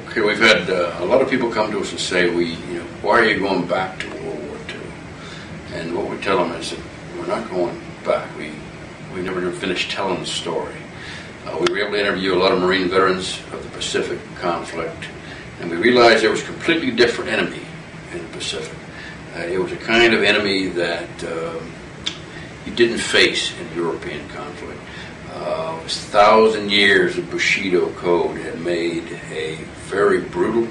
Okay, we've had a lot of people come to us and say, why are you going back to World War II? And what we tell them is that we're not going back. We never finished telling the story. We were able to interview a lot of Marine veterans of the Pacific conflict, and we realized there was a completely different enemy in the Pacific. It was a kind of enemy that you didn't face in European conflict. 1,000 years of Bushido code had made a very brutal,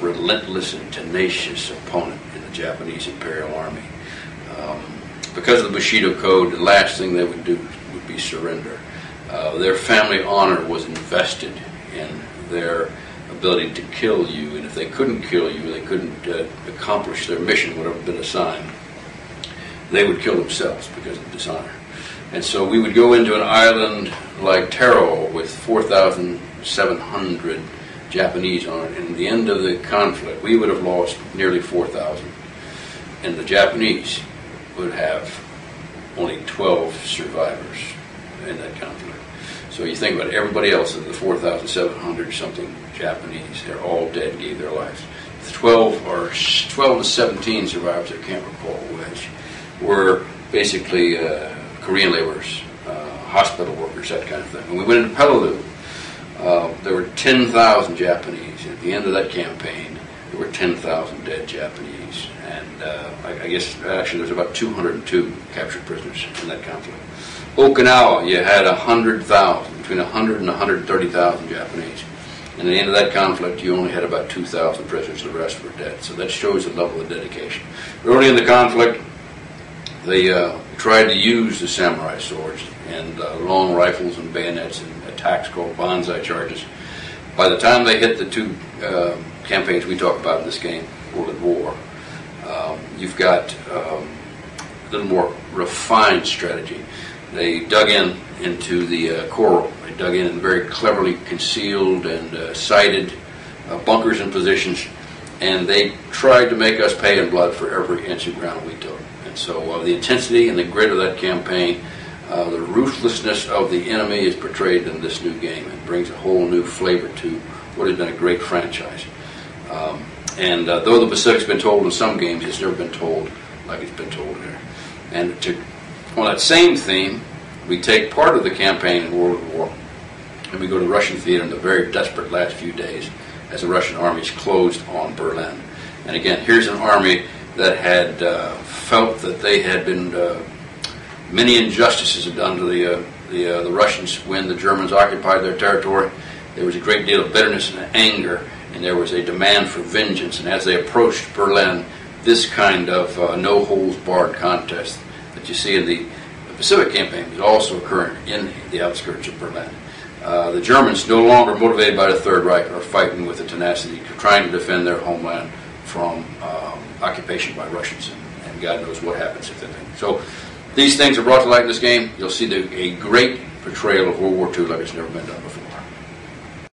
relentless, and tenacious opponent in the Japanese Imperial Army. Because of the Bushido code, the last thing they would do would be surrender. Their family honor was invested in their ability to kill you, and if they couldn't kill you, they couldn't accomplish their mission, whatever had been assigned, they would kill themselves because of dishonor. And so we would go into an island like Taro with 4,700 Japanese on it, and at the end of the conflict, we would have lost nearly 4,000, and the Japanese would have only 12 survivors in that conflict. So you think about everybody else of the 4,700 something Japanese, they're all dead, gave their lives. 12 to 17 survivors, I can't recall which, were basically Korean laborers, hospital workers, that kind of thing. When we went into Peleliu, there were 10,000 Japanese. At the end of that campaign, there were 10,000 dead Japanese. And I guess actually there's about 202 captured prisoners in that conflict. Okinawa, you had 100,000, between 100 and 130,000 Japanese. And at the end of that conflict, you only had about 2,000 prisoners. The rest were dead. So that shows the level of dedication. Early in the conflict, they tried to use the samurai swords and long rifles and bayonets and attacks called banzai charges. By the time they hit the two campaigns we talk about in this game, World at War, you've got a little more refined strategy. They dug into the coral. They dug in very cleverly concealed and sighted bunkers and positions, and they tried to make us pay in blood for every inch of ground we took. And so the intensity and the grit of that campaign, the ruthlessness of the enemy is portrayed in this new game. It brings a whole new flavor to what has been a great franchise. Though the Pacific's been told in some games, it's never been told like it's been told here. And on that same theme, we take part of the campaign in World War, and we go to the Russian theater in the very desperate last few days as the Russian armies closed on Berlin. And again, here's an army that had felt that they had been many injustices had done to the Russians when the Germans occupied their territory. There was a great deal of bitterness and anger, and there was a demand for vengeance. And as they approached Berlin, this kind of no-holds-barred contest that you see in the Pacific campaign was also occurring in the outskirts of Berlin. The Germans, no longer motivated by the Third Reich, are fighting with the tenacity, trying to defend their homeland from occupation by Russians, and God knows what happens if they think. So these things are brought to light in this game. You'll see a great portrayal of World War II like it's never been done before.